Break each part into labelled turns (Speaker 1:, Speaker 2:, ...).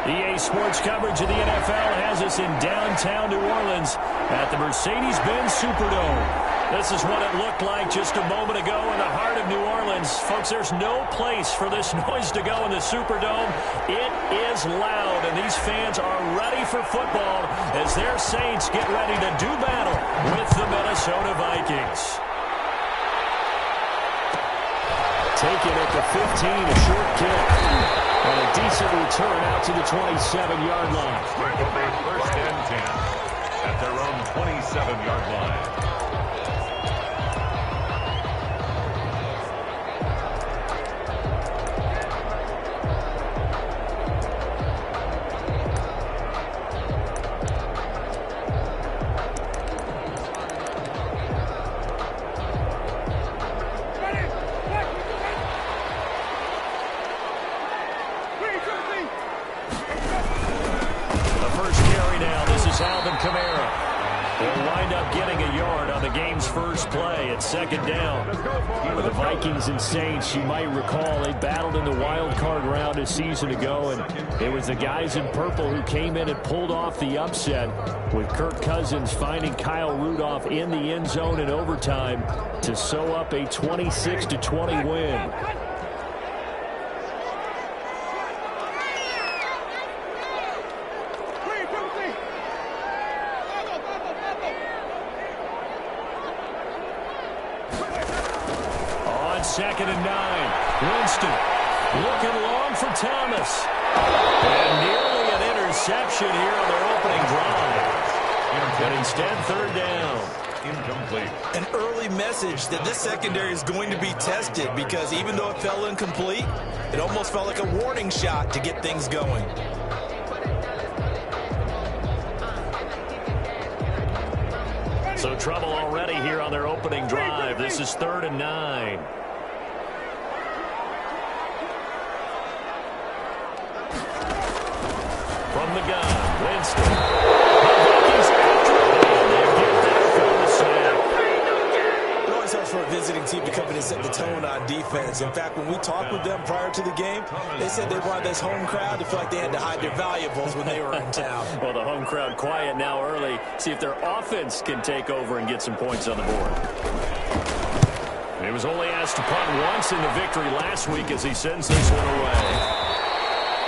Speaker 1: EA Sports coverage of the NFL has us in downtown New Orleans at the Mercedes-Benz Superdome. This is what it looked like just a moment ago in the heart of New Orleans. Folks, there's no place for this noise to go in the Superdome. It is loud, and these fans are ready for football as their Saints get ready to do battle with the Minnesota Vikings. Taken at the 15, a short kick. And a decent return out to the 27-yard line.
Speaker 2: First and 10 at their own 27-yard line.
Speaker 1: Second down. For the Vikings and Saints, you might recall they battled in the wild card round a season ago, and it was the guys in purple who came in and pulled off the upset, with Kirk Cousins finding Kyle Rudolph in the end zone in overtime to sew up a 26-20 win. Second and 9. Winston looking long for Thomas. And nearly an interception here on their opening drive. But instead, third down.
Speaker 2: Incomplete.
Speaker 3: An early message that this secondary is going to be tested, because even though it fell incomplete, it almost felt like a warning shot to get things going.
Speaker 1: So trouble already here on their opening drive. This is 3rd and 9. From the gun, Winston.
Speaker 3: It always helps for a visiting team to come in and set the tone on defense. In fact, when we talked with them prior to the game, they said they wanted this home crowd to feel like they had to hide their valuables when they were in town.
Speaker 1: Well, the home crowd quiet now early. See if their offense can take over and get some points on the board. He was only asked to punt once in the victory last week as he sends this one away.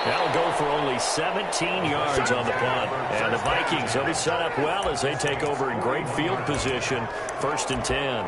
Speaker 1: That'll go for only 17 yards on the punt. And the Vikings will be set up well as they take over in great field position. 1st and 10.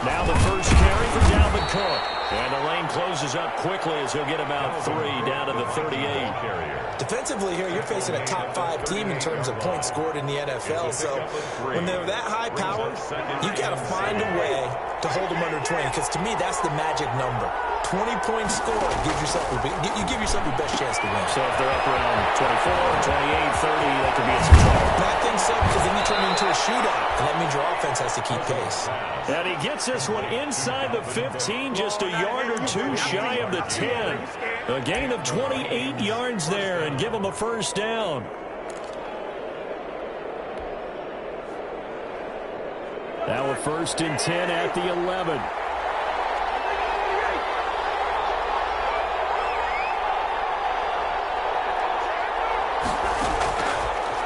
Speaker 1: Now the first carry for Dalvin Cook. And the lane closes up quickly as he'll get about 3 down to the 38.
Speaker 3: Defensively here, you're facing a top-5 team in terms of points scored in the NFL. So when they're that high power, you got to find a way to hold them under 20. Because to me, that's the magic number. 20 points scored gives yourself you give yourself your best chance to win.
Speaker 1: So if they're up around 24, 28, 30, that could be in some trouble.
Speaker 3: I think so, because then you turn it into a shootout, and that means your offense has to keep pace.
Speaker 1: And he gets this one inside the 15, just a yard or two shy of the 10. A gain of 28 yards there, and give him a first down. Now a 1st and 10 at the 11.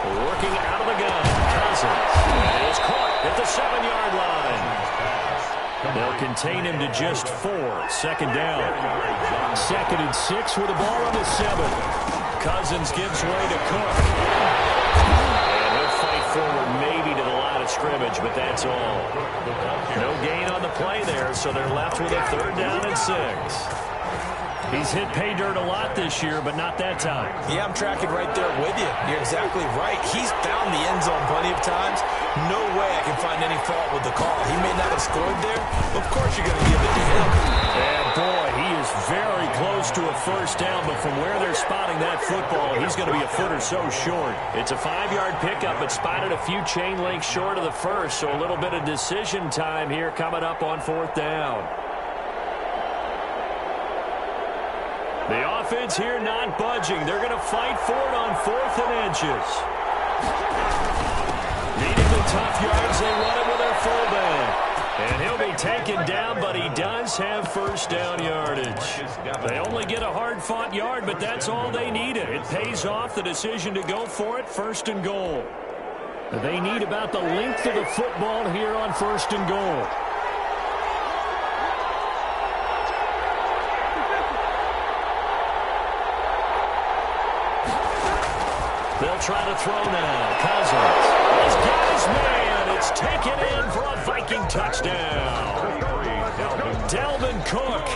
Speaker 1: Working out of the gun, Cousins is caught at the 7-yard line. They'll contain him to just 4. 2nd down. 2nd and 6 with the ball on the 7. Cousins gives way to Cook. And he'll fight forward maybe to the line of scrimmage, but that's all. No gain on the play there, so they're left with a 3rd down and 6. He's hit pay dirt a lot this year, but not that time.
Speaker 3: Yeah, I'm tracking right there with you. You're exactly right. He's found the end zone plenty of times. No way I can find any fault with the call. He may not have scored there, but of course you're going to give it to him.
Speaker 1: And boy, he is very close to a first down, but from where they're spotting that football, he's going to be a foot or so short. It's a 5-yard pickup, but spotted a few chain links short of the first, so a little bit of decision time here coming up on fourth down. The offense here not budging. They're going to fight for it on 4th and inches. Needing the tough yards, they run it with their fullback. And he'll be taken down, but he does have first down yardage. They only get a hard-fought yard, but that's all they needed. It pays off the decision to go for it, 1st and goal. They need about the length of the football here on 1st and goal. They'll try to throw now. Cousins. He's got his man. It's taken in for a Viking touchdown. Dalvin Cook,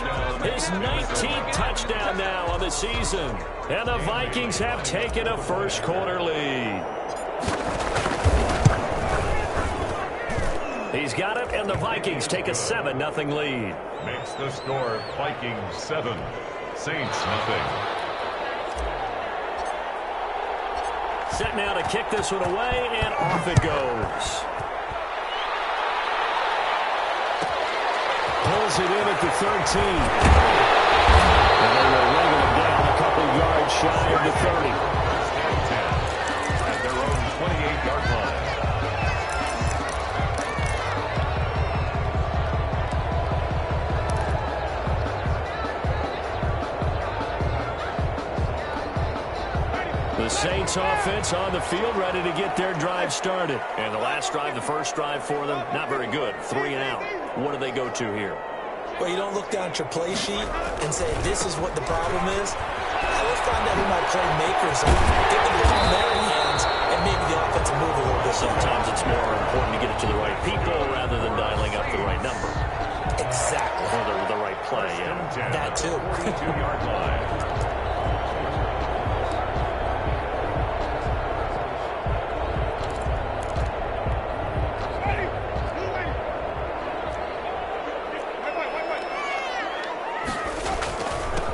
Speaker 1: his 19th touchdown now on the season. And the Vikings have taken a first-quarter lead. He's got it, and the Vikings take a 7-0 lead.
Speaker 2: Makes the score Vikings 7, Saints 0.
Speaker 1: Set now to kick this one away, and off it goes. Pulls it in at the 13. And they will ring him down a couple yards shy of the 30.
Speaker 2: At their own 28-yard line.
Speaker 1: The Saints offense on the field, ready to get their drive started. And the last drive, the first drive for them, not very good. 3 and out. What do they go to here?
Speaker 3: Well, you don't look down at your play sheet and say, this is what the problem is. Let's find out who my playmakers are. Get the ball in their hands, and maybe the offense will move a little bit.
Speaker 1: Sometimes it's more important to get it to the right people rather than dialing up the right number.
Speaker 3: Exactly.
Speaker 1: Or the right play, yeah.
Speaker 3: That too.
Speaker 2: 22-yard line.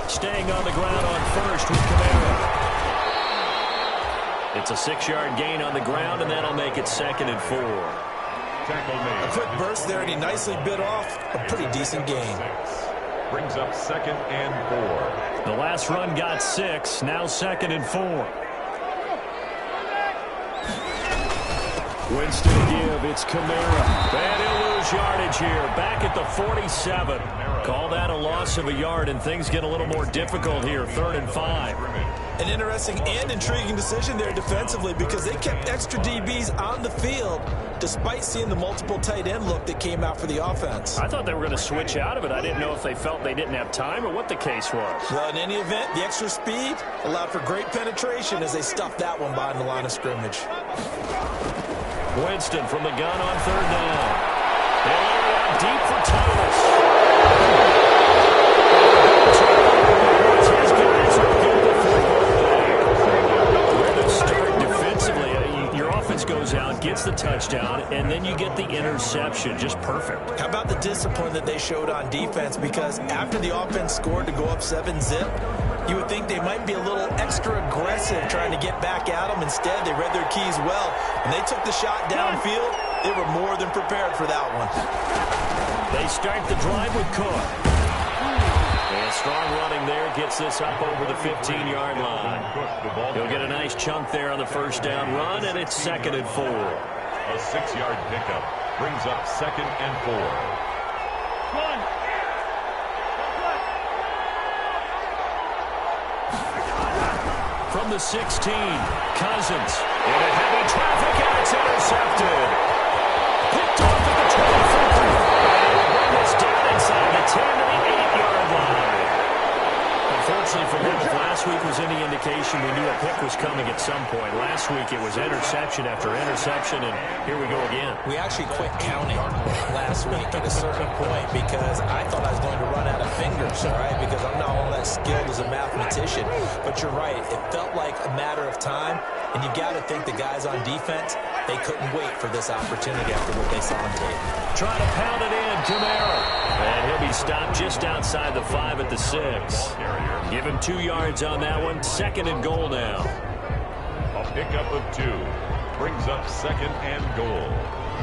Speaker 1: Staying on the ground on first with Kamara. It's a 6-yard gain on the ground, and that'll make it 2nd and 4.
Speaker 3: A quick burst there, and he nicely bit off a pretty decent gain.
Speaker 2: Brings up 2nd and 4.
Speaker 1: The last run got 6, now 2nd and 4. Winston to give, it's Kamara. And he'll lose yardage here, back at the 47. Call that a loss of a yard, and things get a little more difficult here, 3rd and 5.
Speaker 3: An interesting and intriguing decision there defensively because they kept extra DBs on the field despite seeing the multiple tight end look that came out for the offense.
Speaker 1: I thought they were going to switch out of it. I didn't know if they felt they didn't have time or what the case was.
Speaker 3: Well, in any event, the extra speed allowed for great penetration as they stuffed that one behind the line of scrimmage.
Speaker 1: Winston from the gun on 3rd down. They'll lay it out deep for Thomas. His guys will get the football. Where to start defensively? Your offense goes out, gets the touchdown, and then you get the interception. Just perfect.
Speaker 3: How about the discipline that they showed on defense? Because after the offense scored to go up 7-zip, you would think they might be a little extra aggressive trying to get back at them. Instead, they read their keys well. When they took the shot downfield, they were more than prepared for that one.
Speaker 1: They start the drive with Cook. And strong running there gets this up over the 15-yard line. He'll get a nice chunk there on the first down run, and it's 2nd and 4.
Speaker 2: A 6-yard pickup brings up 2nd and 4.
Speaker 1: From the 16, Cousins in a heavy traffic, and it's intercepted. Picked off at the 25. And it's down inside the 10 to the 8-yard line. Unfortunately for him, if last week was any indication, we knew a pick was coming at some point. Last week it was interception after interception, and here we go again.
Speaker 3: We actually quit counting last week at a certain point because I thought I was going to run out of fingers, all right, because I'm not all that skilled as a mathematician. But you're right. It felt like a matter of time, and you got to think the guys on defense, they couldn't wait for this opportunity after what they saw on tape.
Speaker 1: Try to pound it in, Kamara. And he'll be stopped just outside the 5 at the 6. Give him 2 yards on that one. 2nd and goal now.
Speaker 2: A pickup of 2 brings up 2nd and goal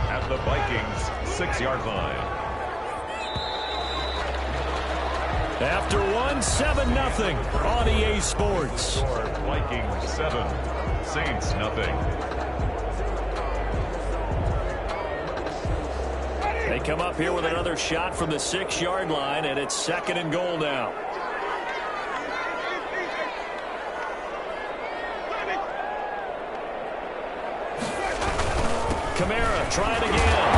Speaker 2: at the Vikings' 6-yard line.
Speaker 1: After 1, 7-0 on EA Sports.
Speaker 2: Vikings 7, Saints nothing.
Speaker 1: They come up here with another shot from the 6-yard line, and it's 2nd and goal now. Kamara trying again.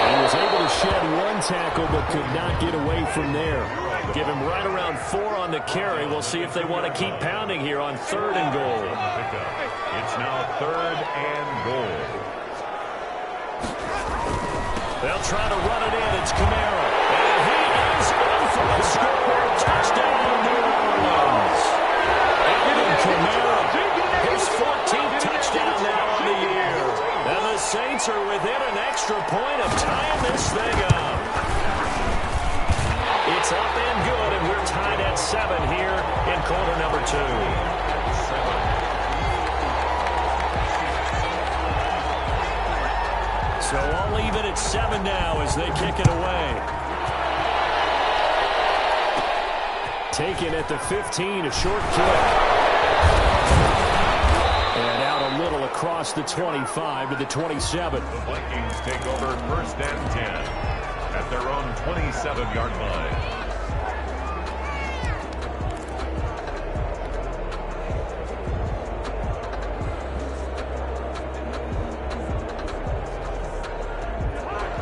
Speaker 1: And he was able to shed 1 tackle but could not get away from there. Give him right around 4 on the carry. We'll see if they want to keep pounding here on 3rd and goal.
Speaker 2: It's now 3rd and goal.
Speaker 1: They'll try to run it in. It's Kamara. And he is in for the score. Touchdown, New Orleans. Alvin Kamara, his 14th touchdown now on the year. And the Saints are within an extra point of tying this thing up. It's up and good, and we're tied at 7 here in quarter number 2. So all even at 7 now as they kick it away. Taken at the 15, a short kick. And out a little across the 25 to the 27.
Speaker 2: The Vikings take over 1st and 10 at their own 27-yard line.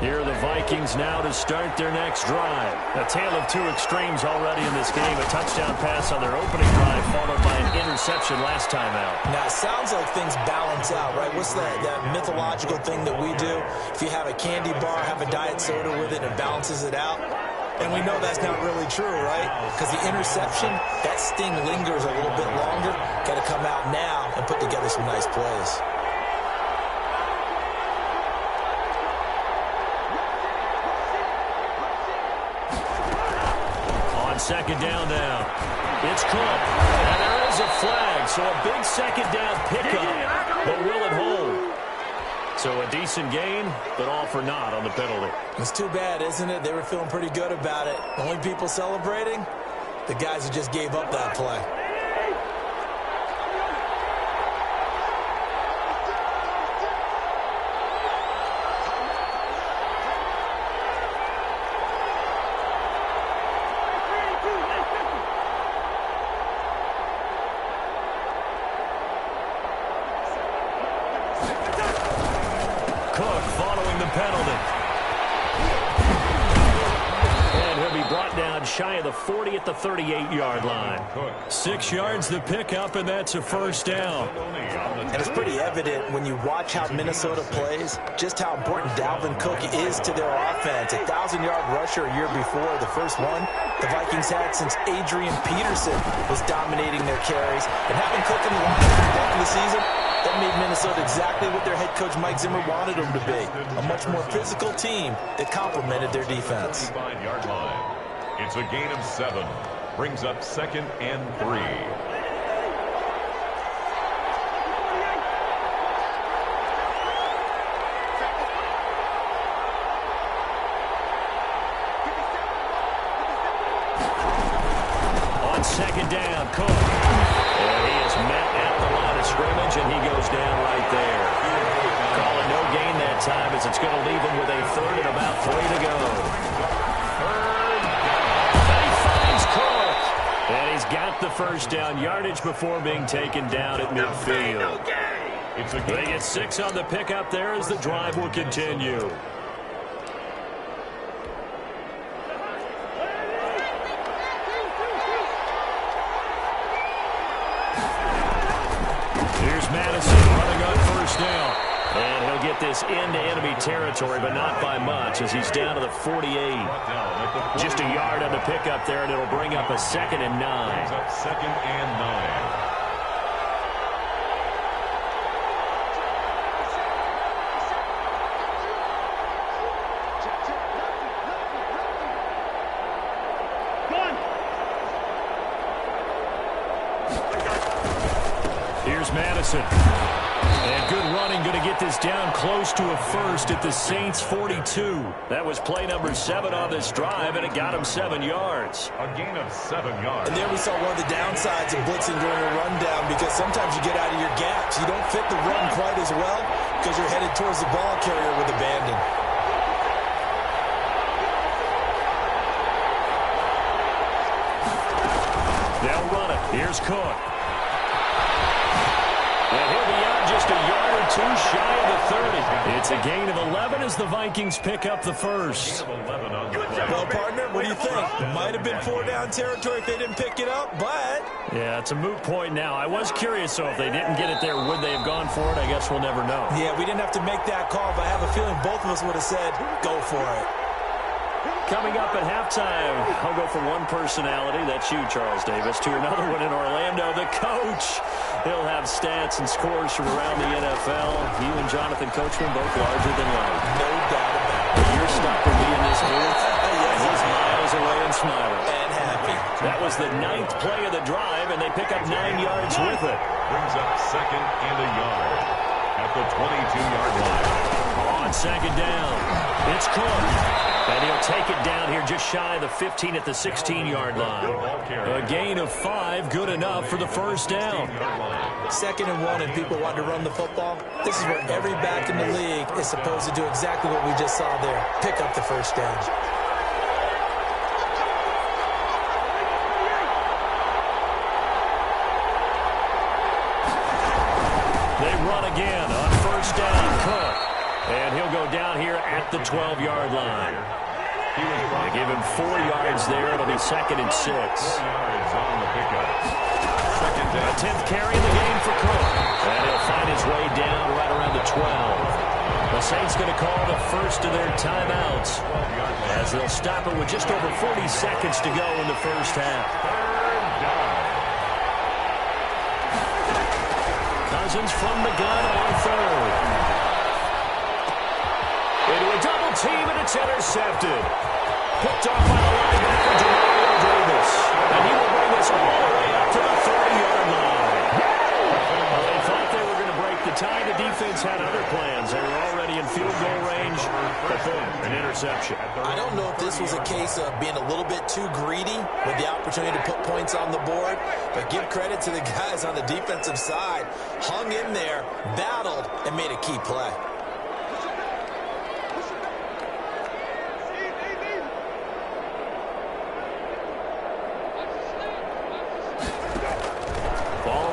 Speaker 1: Here are the Vikings now to start their next drive. A tale of 2 extremes already in this game. A touchdown pass on their opening drive, followed by an interception last time out.
Speaker 3: Now, it sounds like things balance out, right? What's that mythological thing that we do? If you have a candy bar, have a diet soda with it, and balances it out. And we know that's not really true, right? Because the interception, that sting lingers a little bit longer. Got to come out now and put together some nice plays.
Speaker 1: Second down now. It's Cook. And there is a flag. So a big second down pickup. But will it hold? So a decent gain, but all for naught on the penalty.
Speaker 3: It's too bad, isn't it? They were feeling pretty good about it. The only people celebrating? The guys who just gave up that play.
Speaker 1: Cook following the penalty. And he'll be brought down shy of the 40 at the 38-yard line. 6 yards the pickup, and that's a first down.
Speaker 3: And it's pretty evident when you watch how Minnesota plays, just how important Dalvin Cook is to their offense. 1,000-yard rusher a year before, the first one the Vikings had since Adrian Peterson was dominating their carries. And having Cook in the line for the bulk of the season, that made Minnesota exactly what their head coach Mike Zimmer wanted them to be. A much more physical team that complemented their defense.
Speaker 2: It's a gain of 7. Brings up 2nd and 3.
Speaker 1: On second down, Cook. And he is met at the line of scrimmage, and he goes down right there. Calling no gain that time as it's going to leave him with a 3rd and about 3 to go. And he finds Cook. And he's got the first down yardage before being taken down at midfield. They get 6 on the pickup there as the drive will continue. Madison running on first down. And he'll get this into enemy territory, but not by much, as he's down to the 48. Just a yard on the pickup there, and it'll bring up a 2nd and 9.
Speaker 2: Second and 9.
Speaker 1: Here's Madison. And good running, going to get this down close to a first at the Saints' 42. That was play number 7 on this drive, and it got him 7 yards.
Speaker 2: A gain of 7 yards.
Speaker 3: And there we saw one of the downsides of blitzing during a rundown, because sometimes you get out of your gaps. You don't fit the run quite as well because you're headed towards the ball carrier with abandon.
Speaker 1: They'll run it. Here's Cook. And he'll be out just a yard or two shy of the 30. It's a gain of 11 as the Vikings pick up the first.
Speaker 3: Well, partner, what do you think? It might have been 4-down territory if they didn't pick it up, but...
Speaker 1: Yeah, it's a moot point now. I was curious, though, if they didn't get it there, would they have gone for it? I guess we'll never know.
Speaker 3: Yeah, we didn't have to make that call, but I have a feeling both of us would have said, go for it.
Speaker 1: Coming up at halftime, I'll go from one personality, that's you, Charles Davis, to another one in Orlando, the coach. He'll have stats and scores from around the NFL. You and Jonathan Coachman, both larger than life.
Speaker 3: No doubt about it.
Speaker 1: You're stuck with me in this booth. He's miles away and smiling.
Speaker 3: And happy.
Speaker 1: That was the 9th play of the drive, and they pick up 9 yards with it.
Speaker 2: Brings up 2nd and a yard at the 22-yard line.
Speaker 1: On 2nd down, it's Cook. And he'll take it down here just shy of the 15 at the 16-yard line. A gain of 5, good enough for the first down.
Speaker 3: 2nd and 1, and people want to run the football. This is where every back in the league is supposed to do exactly what we just saw there. Pick up the first down.
Speaker 1: They run again on first down, Cook. And he'll go down here at the 12-yard line. They give him 4 yards there. It'll be 2nd and 6. A 10th carry in the game for Cook. And he'll find his way down right around the 12. The Saints going to call the first of their timeouts, as they'll stop it with just over 40 seconds to go in the first half. Cousins from the gun on 3rd. Into a double team, and it's intercepted. Picked off by the linebacker, Davis. And he will bring this all the way up to the 30-yard line. Well, they thought they were going to break the tie. The defense had other plans. They were already in field goal range, but boom, an interception.
Speaker 3: I don't know if this was a case of being a little bit too greedy with the opportunity to put points on the board, but give credit to the guys on the defensive side. Hung in there, battled, and made a key play.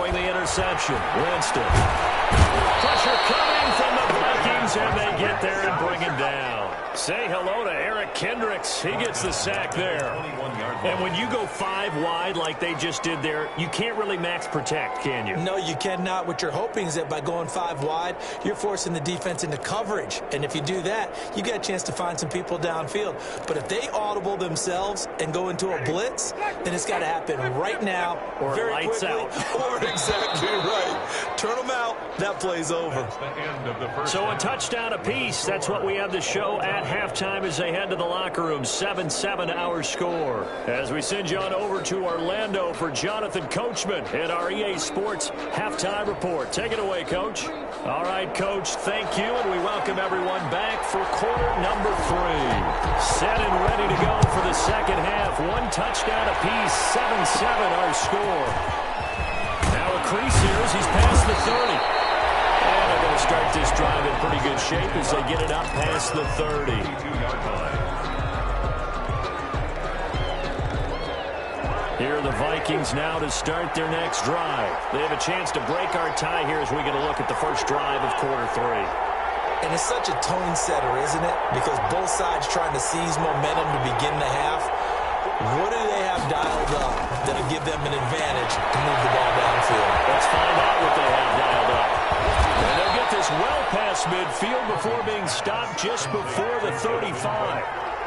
Speaker 1: Interception. Winston. Pressure coming from the Vikings, and they get there and bring him down. Say hello to Eric Kendricks. He gets the sack there. And when you go 5 wide like they just did there, you can't really max protect, can you?
Speaker 3: No, you cannot. What you're hoping is that by going 5 wide, you're forcing the defense into coverage. And if you do that, you get a chance to find some people downfield. But if they audible themselves and go into a blitz, then it's got to happen right now,
Speaker 1: or
Speaker 3: very
Speaker 1: lights
Speaker 3: quickly,
Speaker 1: out.
Speaker 3: Or exactly right. Turn them out. That play's over.
Speaker 1: So a touchdown apiece. That's what we have to show at halftime as they head to the locker room. 7-7 our score. As we send you on over to Orlando for Jonathan Coachman at our EA Sports Halftime Report. Take it away, Coach. All right, Coach, thank you, and we welcome everyone back for quarter number 3. Set and ready to go for the second half. 1 touchdown apiece, 7-7 our score. Now a crease here as he's past the 30. And they're going to start this drive in pretty good shape as they get it up past the 30. Here are the Vikings now to start their next drive. They have a chance to break our tie here as we get a look at the first drive of quarter 3.
Speaker 3: And it's such a tone setter, isn't it? Because both sides trying to seize momentum to begin the half. What do they have dialed up that'll give them an advantage to move the ball downfield?
Speaker 1: Let's find out what they have dialed up. And they'll get this well past midfield before being stopped just before the 35.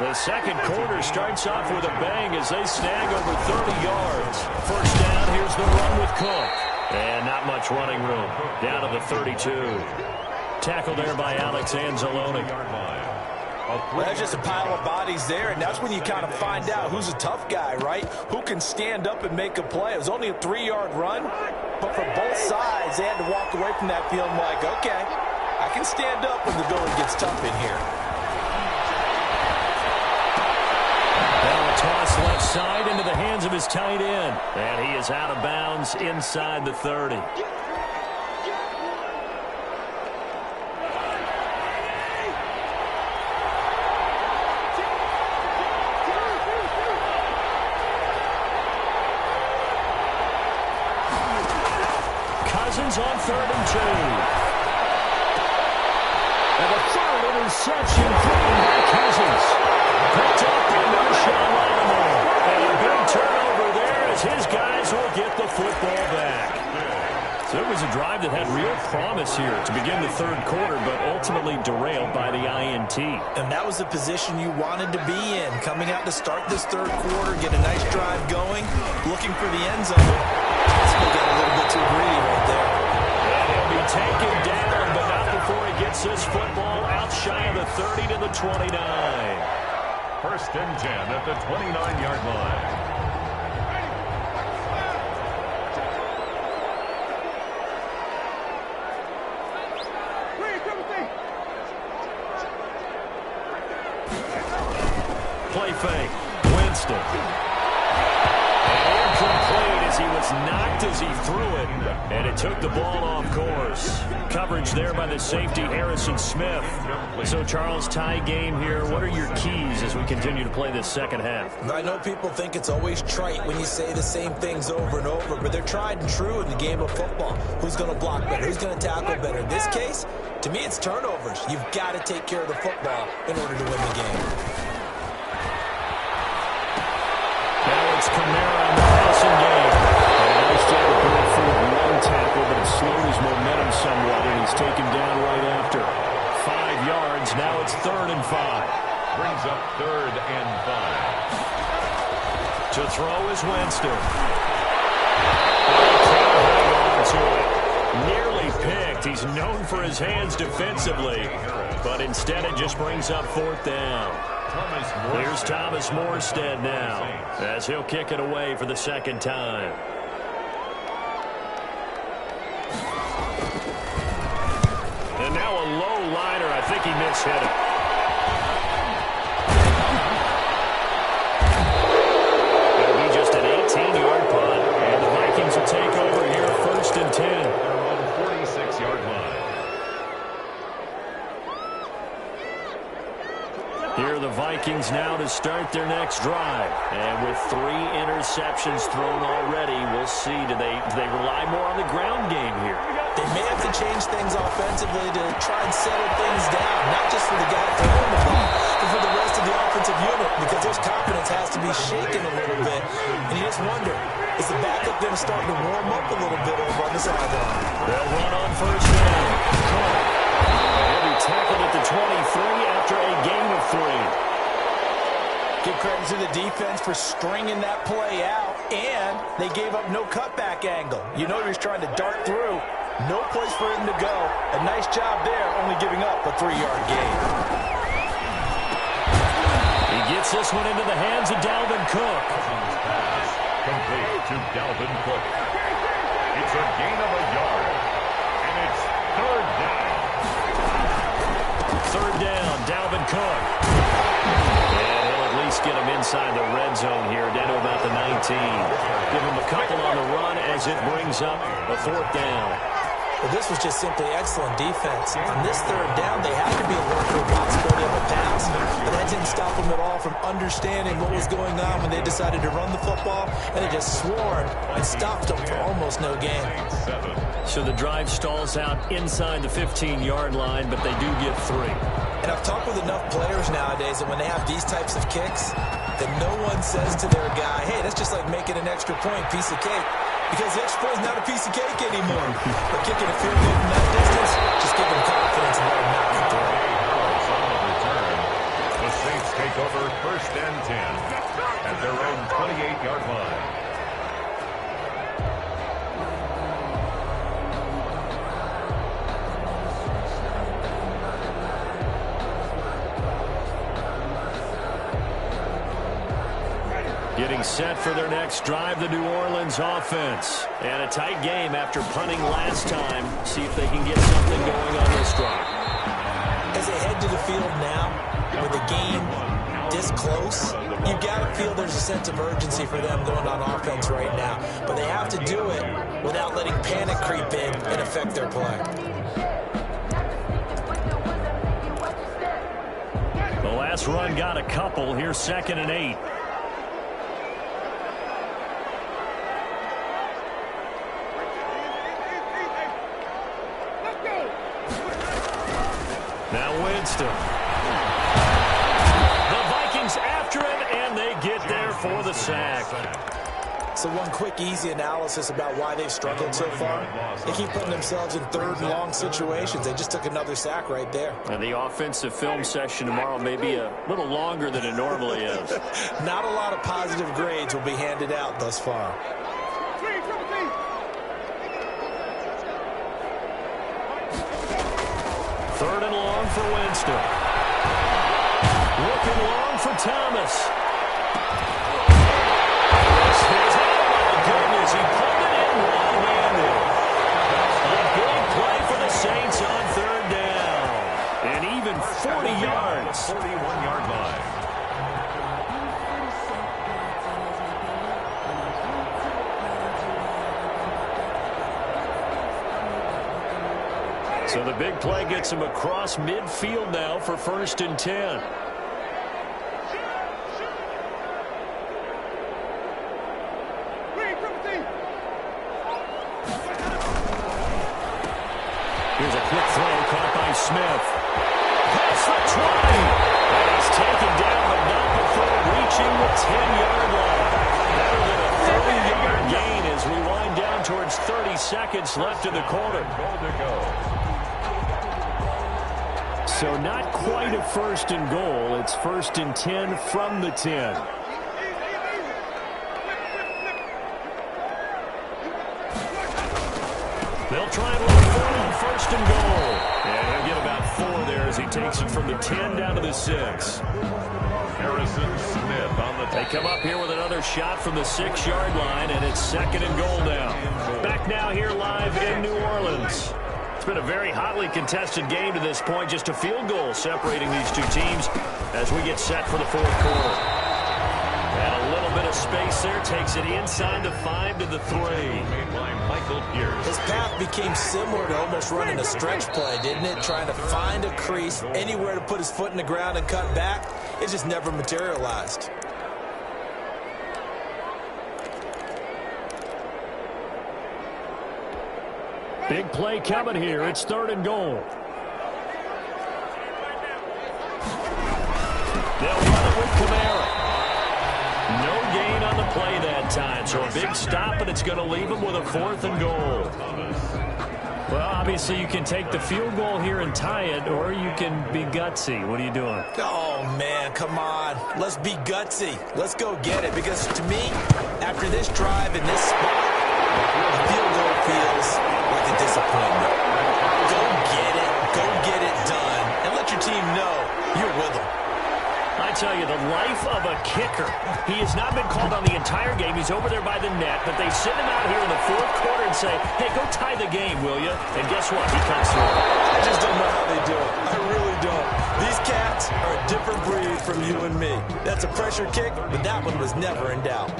Speaker 1: The second quarter starts off with a bang as they snag over 30 yards. First down, here's the run with Cook. And not much running room. Down to the 32. Tackled there by Alex Anzalone.
Speaker 3: Well, that's just a pile of bodies there, and that's when you kind of find out who's a tough guy, right? Who can stand up and make a play. It was only a 3-yard run, but for both sides, they had to walk away from that field like, okay, I can stand up when the going gets tough in here.
Speaker 1: Now a toss left side into the hands of his tight end, and he is out of bounds inside the 30. On 3rd and 2. And a third interception thrown by Cousins. Picked up by Marshawn Lattimore. And a big turnover there as his guys will get the football back. So it was a drive that had real promise here to begin the third quarter, but ultimately derailed by the INT.
Speaker 3: And that was the position you wanted to be in. Coming out to start this third quarter, get a nice drive going, looking for the end zone. Possibly got a little bit too greedy right there.
Speaker 1: He'll be taken down, but not before he gets this football out shy of the 30 to the 29.
Speaker 2: First and 10 at the 29-yard line.
Speaker 1: Play fake. Winston. Incomplete as he was knocked as he threw it. And it took the ball off course. Coverage there by the safety, Harrison Smith. So, Charles, tie game here. What are your keys as we continue to play this second half?
Speaker 3: I know people think it's always trite when you say the same things over and over, but they're tried and true in the game of football. Who's going to block better? Who's going to tackle better? In this case, to me, it's turnovers. You've got to take care of the football in order to win the game.
Speaker 1: Now it's Kamara in the passing game. And a nice job of going through one tackle, but it slowed his momentum somewhat, and he's taken down right after. 5 yards. Now it's 3rd and 5.
Speaker 2: Brings up 3rd and 5.
Speaker 1: To throw is Winston. Hang on to it. Nearly picked. He's known for his hands defensively, but instead it just brings up 4th down. Here's Thomas Morstead now, as he'll kick it away for the second time. And now a low liner. I think he mishit it. It'll be just an 18-yard punt, and the Vikings will take over here 1st and 10.
Speaker 2: They're on the 46-yard line.
Speaker 1: Here are the Vikings now to start their next drive. And with 3 interceptions thrown already, we'll see. Do they rely more on the ground game here?
Speaker 3: They may have to change things offensively to try and settle things down, not just for the guy throwing the ball, but for the rest of the offensive unit, because their confidence has to be shaken a little bit. And you just wonder, is the backup going to start to warm up a little bit over on the sideline?
Speaker 1: They'll run on 1st down. He'll be tackled at the 23 after a gain of 3.
Speaker 3: Give credit to the defense for stringing that play out, and they gave up no cutback angle. You know he was trying to dart through. No place for him to go. A nice job there, only giving up a 3-yard gain.
Speaker 1: He gets this one into the hands of Dalvin Cook.
Speaker 2: Complete to Dalvin Cook. It's a gain of a yard, and it's 3rd down.
Speaker 1: 3rd down, Dalvin Cook. And he'll at least get him inside the red zone here, down to about the 19. Give him a couple on the run as it brings up a 4th down.
Speaker 3: Well, this was just simply excellent defense. On this 3rd down, they had to be alert for a possibility of a pass. But that didn't stop them at all from understanding what was going on when they decided to run the football, and they just swarmed and stopped them for almost no gain.
Speaker 1: So the drive stalls out inside the 15-yard line, but they do get 3.
Speaker 3: And I've talked with enough players nowadays that when they have these types of kicks, that no one says to their guy, hey, that's just like making an extra point, piece of cake. Because the extra point is not a piece of cake anymore. But kicking a field goal from that distance, just give them confidence and let them knock it through.
Speaker 2: The Saints take over 1st and 10 at their own 28-yard line.
Speaker 1: Getting set for their next drive, the New Orleans offense. And a tight game after punting last time. See if they can get something going on this drive.
Speaker 3: As they head to the field now, with the game this close, you've got to feel there's a sense of urgency for them going on offense right now. But they have to do it without letting panic creep in and affect their play.
Speaker 1: The last run got a couple. Here's 2nd and 8. Now Winston. The Vikings after him, and they get there for the sack.
Speaker 3: So one quick, easy analysis about why they've struggled so far. They keep putting themselves in 3rd and long situations. They just took another sack right there.
Speaker 1: And the offensive film session tomorrow may be a little longer than it normally is.
Speaker 3: Not a lot of positive grades will be handed out thus far.
Speaker 1: Third and long for Winston. Looking long for Thomas. Oh, my goodness. He pulled it in one-handed. A big play for the Saints on 3rd down. And even 40 yards.
Speaker 2: 41-yard line.
Speaker 1: So the big play gets him across midfield now for 1st and 10. Here's a quick throw caught by Smith. Past the 20. And he's taken down, but not before reaching the 10-yard line. Better than a 30-yard gain as we wind down towards 30 seconds left in the quarter.
Speaker 2: Goal to go.
Speaker 1: So not quite a 1st and goal. It's 1st and 10 from the 10. They'll try and run for it on 1st and goal. And he'll get about 4 there as he takes it from the 10 down to the 6.
Speaker 2: Harrison Smith on the
Speaker 1: They come up here with another shot from the 6-yard line, and it's 2nd and goal now. Back now here live in New Orleans. It's been a very hotly contested game to this point. Just a field goal separating these two teams as we get set for the 4th quarter. And a little bit of space there. Takes it inside the 5 to the 3.
Speaker 2: made by Michael Pierce.
Speaker 3: His path became similar to almost running a stretch play, didn't it? Trying to find a crease, anywhere to put his foot in the ground and cut back. It just never materialized.
Speaker 1: Big play coming here. It's 3rd and goal. They'll run it with Kamara. No gain on the play that time. So a big stop, and it's going to leave him with a 4th and goal. Well, obviously you can take the field goal here and tie it, or you can be gutsy. What are you doing?
Speaker 3: Oh, man, come on. Let's be gutsy. Let's go get it. Because to me, after this drive in this spot, the field goal feels like a disappointment. Go get it done, and let your team know you're with them.
Speaker 1: I tell you, the life of a kicker. He has not been called on the entire game. He's over there by the net, but they send him out here in the 4th quarter and say, hey, go tie the game, will you? And guess what? He comes through.
Speaker 3: I just don't know how they do it. I really don't. These cats are a different breed from you and me. That's a pressure kick, but that one was never in doubt.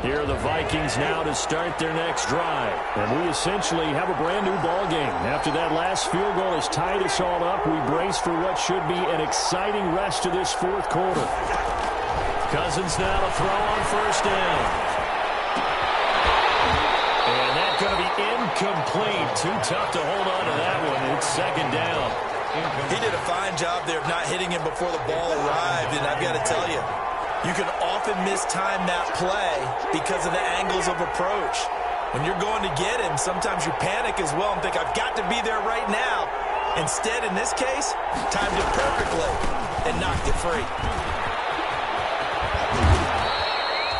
Speaker 1: Here are the Vikings now to start their next drive. And we essentially have a brand new ball game. After that last field goal has tied us all up, we brace for what should be an exciting rest of this fourth quarter. Cousins now to throw on first down. And that's going to be incomplete. Too tough to hold on to that one. It's second down.
Speaker 3: He did a fine job there of not hitting him before the ball arrived, and I've got to tell you, you can often mistime that play because of the angles of approach. When you're going to get him, sometimes you panic as well and think, I've got to be there right now. Instead, in this case, timed it perfectly and knocked it free.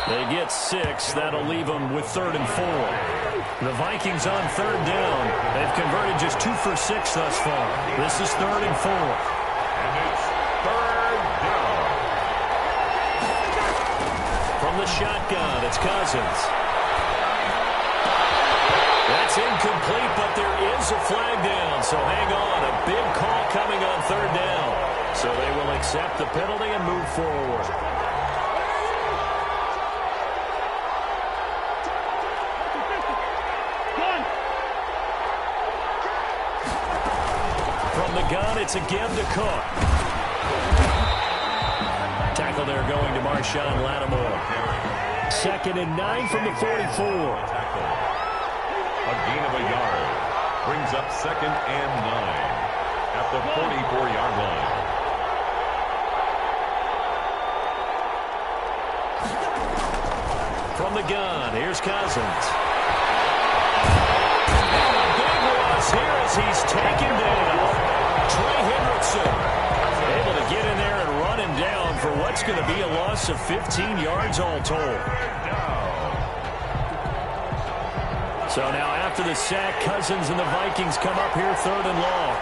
Speaker 1: They get 6. That'll leave them with 3rd and 4. The Vikings on 3rd down. They've converted just 2 for 6 thus far. This is 3rd and 4.
Speaker 2: And it's 3rd down.
Speaker 1: From the shotgun, it's Cousins. That's incomplete, but there is a flag down, so hang on. A big call coming on 3rd down. So they will accept the penalty and move forward. From the gun, it's again to Cook. Tackle there going to Marshawn Lattimore. 2nd and 9 from the 44.
Speaker 2: A gain of a yard. Brings up 2nd and 9 at the 44-yard line.
Speaker 1: From the gun, here's Cousins. And a big loss here as he's taken down. Trey Hendrickson able to get in there and run him down for what's going to be a loss of 15 yards all told. So now after the sack, Cousins and the Vikings come up here 3rd and long.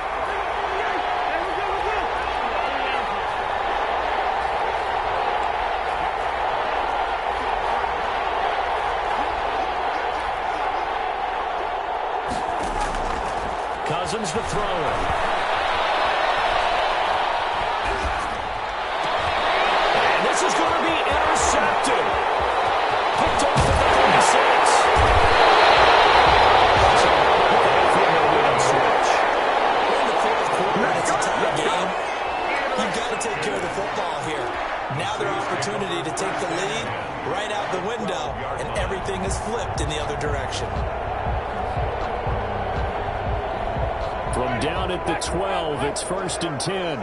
Speaker 1: Cousins to throw it. And this is going to be intercepted. Picked off the 96.
Speaker 3: It's a tie game. You've got to take care of the football here. Now their opportunity to take the lead right out the window, and everything is flipped in the other direction.
Speaker 1: From down at the 12, it's 1st and 10.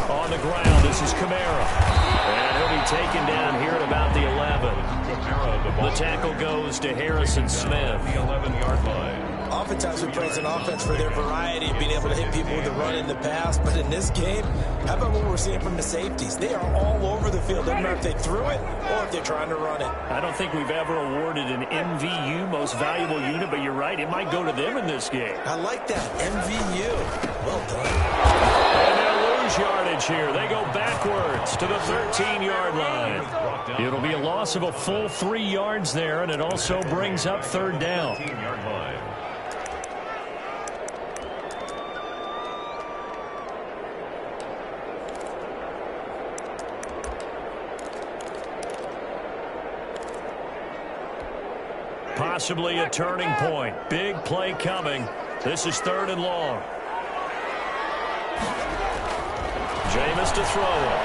Speaker 1: On the ground, this is Kamara. And he'll be taken down here at about the 11. The tackle goes to Harrison Smith.
Speaker 2: The 11-yard line.
Speaker 3: Oftentimes we praise an offense for their variety of being able to hit people with the run in the pass, but in this game, how about what we're seeing from the safeties? They are all over the field. Doesn't matter if they threw it or if they're trying to run it.
Speaker 1: I don't think we've ever awarded an MVU, most valuable unit, but you're right, it might go to them in this game.
Speaker 3: I like that, MVU. Well done.
Speaker 1: And they'll lose yardage here. They go backwards to the 13-yard line. It'll be a loss of a full 3 yards there, and it also brings up 3rd down.
Speaker 2: 13-yard line.
Speaker 1: Possibly a turning point. Big play coming. This is 3rd and long. Jameis to throw it.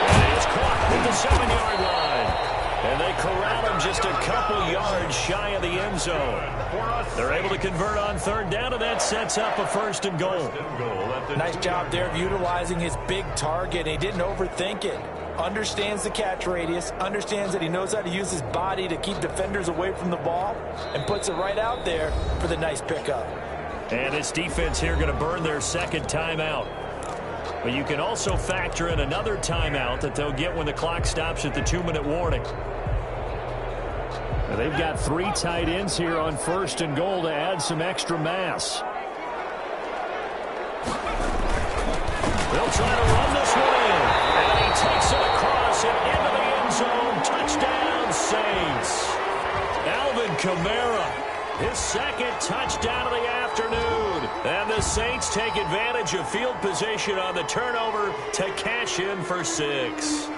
Speaker 1: And he's caught at the 7-yard line. And they corral him just a couple yards shy of the end zone. They're able to convert on 3rd down, and that sets up a 1st and goal.
Speaker 3: Nice job there of utilizing his big target. He didn't overthink it. Understands the catch radius, understands that he knows how to use his body to keep defenders away from the ball, and puts it right out there for the nice pickup.
Speaker 1: And this defense here going to burn their 2nd timeout. But you can also factor in another timeout that they'll get when the clock stops at the 2-minute warning. Now they've got 3 tight ends here on 1st and goal to add some extra mass. They'll try to run this one in. And he takes it across and into the end zone. Touchdown, Saints. Alvin Kamara, his second touchdown of the afternoon. And the Saints take advantage of field position on the turnover to cash in for 6.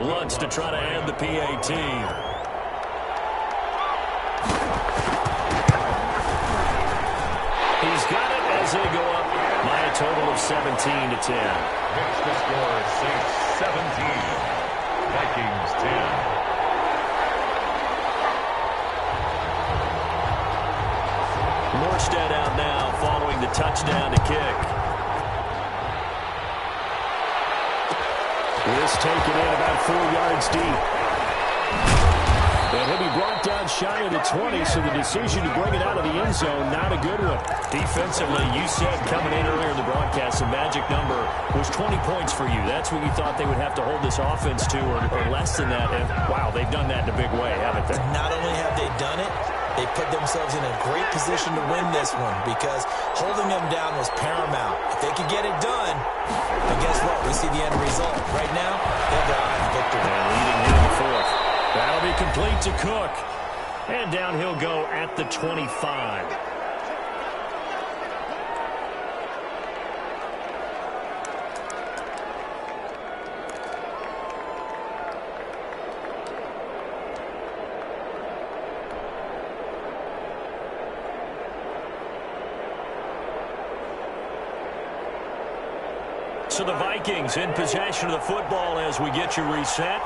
Speaker 1: Lutz to try to end the PAT. He's got it as they go up by a total of 17-10.
Speaker 2: Finish the score, Saints 17, Vikings 10.
Speaker 1: Morstead out now following the touchdown to kick. This taken in about 4 yards deep. And he'll be brought down shy of the 20, so the decision to bring it out of the end zone, not a good one. Defensively, you said coming in earlier in the broadcast, the magic number was 20 points for you. That's what you thought they would have to hold this offense to, or less than that. And, wow, they've done that in a big way, haven't they?
Speaker 3: Not only have they done it, they put themselves in a great position to win this one because holding them down was paramount. If they could get it done, then guess what? We see the end result. Right now, they have their eye on victory.
Speaker 1: And leading here in the 4th. That'll be complete to Cook. And down he'll go at the 25. So the Vikings in possession of the football as we get you reset.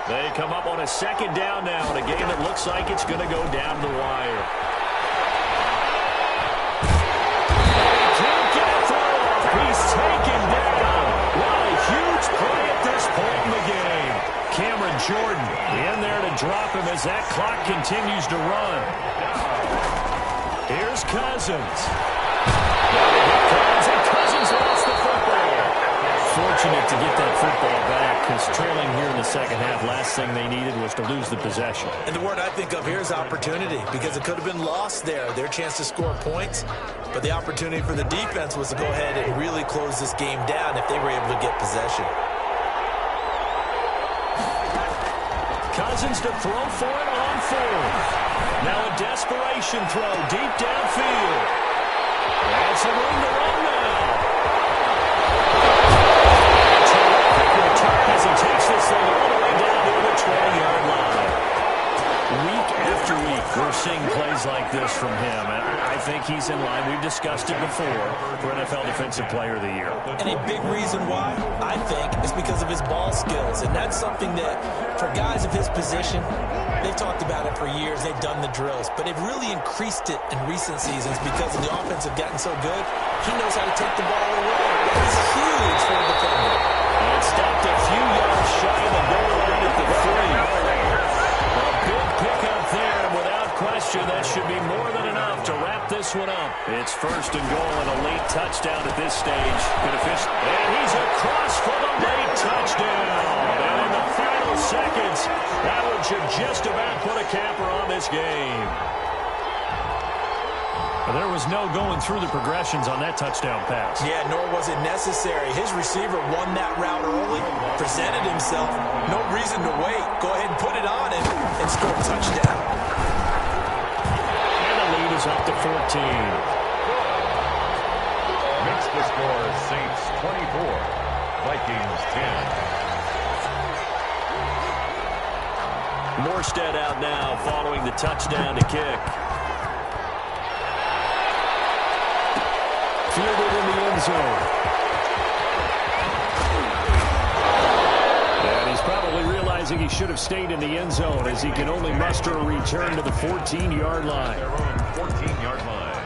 Speaker 1: They come up on a second down now in a game that looks like it's going to go down the wire. Can't get a throw off. He's taken down. What a huge play at this point in the game. Cameron Jordan in there to drop him as that clock continues to run. Here's Cousins. And Cousins lost the football. Fortunate to get that football back because trailing here in the second half, last thing they needed was to lose the possession.
Speaker 3: And the word I think of here is opportunity because it could have been lost there, their chance to score points. But the opportunity for the defense was to go ahead and really close this game down if they were able to get possession.
Speaker 1: Cousins to throw for it on 4th. Now a desperation throw deep downfield. And some room to run now. As he takes this thing all the way down to the 20-yard line. Week after week, we're seeing plays like this from him. And I think he's in line. We've discussed it before for NFL Defensive Player of the Year.
Speaker 3: And a big reason why, I think, is because of his ball skills. And that's something that, for guys of his position, they've talked about it for years. They've done the drills. But they've really increased it in recent seasons because the offense have gotten so good. He knows how to take the ball away. That's huge for a defender.
Speaker 1: And stopped a few yards shy of the goal line at the 3. A big pickup there, and without question, that should be more than enough to wrap this one up. It's 1st and goal and a late touchdown at this stage. And he's across for the late touchdown. And in the final seconds, that one should just about put a capper on this game. There was no going through the progressions on that touchdown pass.
Speaker 3: Yeah, nor was it necessary. His receiver won that route early, presented himself. No reason to wait. Go ahead and put it on him and score a touchdown.
Speaker 1: And the lead is up to 14.
Speaker 2: Makes the score Saints 24, Vikings 10.
Speaker 1: Morstead out now following the touchdown to kick. Fielded in the end zone. And he's probably realizing he should have stayed in the end zone as he can only muster a return to the 14-yard line.
Speaker 2: Their own 14-yard line.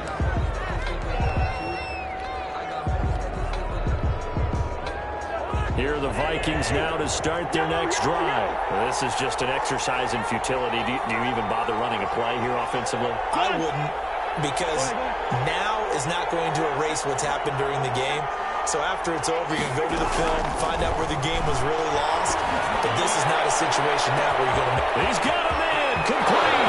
Speaker 1: Here are the Vikings now to start their next drive. This is just an exercise in futility. Do you even bother running a play here offensively?
Speaker 3: I wouldn't, because now is not going to erase what's happened during the game. So after it's over, you can go to the film, find out where the game was really lost. But this is not a situation now where you're going to...
Speaker 1: He's got him in. Complete.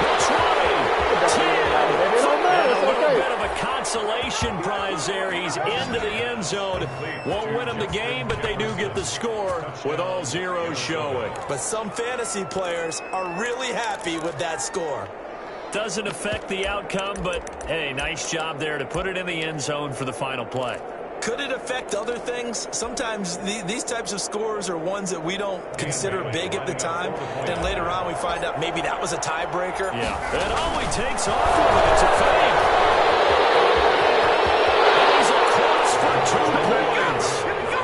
Speaker 1: The 20. 10. And a little bit of a concept consolation prize there. He's into the end zone. Won't win them the game, but they do get the score with all zeros showing.
Speaker 3: But some fantasy players are really happy with that score.
Speaker 1: Doesn't affect the outcome, but, hey, nice job there to put it in the end zone for the final play.
Speaker 3: Could it affect other things? Sometimes these types of scores are ones that we don't consider big at the time. Then later on we find out maybe that was a tiebreaker.
Speaker 1: Yeah. And all he takes off with it, it's a fake. And he's across for 2 points.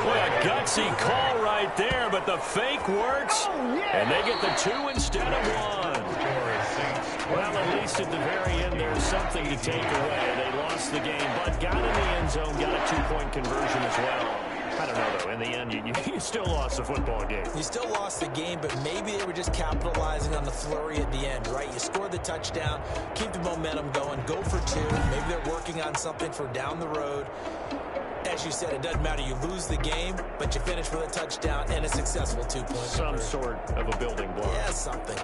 Speaker 1: What a gutsy call right there, but the fake works, and they get the 2 instead of 1. Well, at least at the very end, there's something to take away. They lost the game, but got in the end zone, got a 2-point conversion as well. I don't know, though. In the end, you still lost the football game.
Speaker 3: You still lost the game, but maybe they were just capitalizing on the flurry at the end, right? You scored the touchdown, keep the momentum going, go for 2. Maybe they're working on something for down the road. As you said, it doesn't matter. You lose the game, but you finish with a touchdown and a successful 2-point
Speaker 1: Some sort of a building block.
Speaker 3: Yeah, something.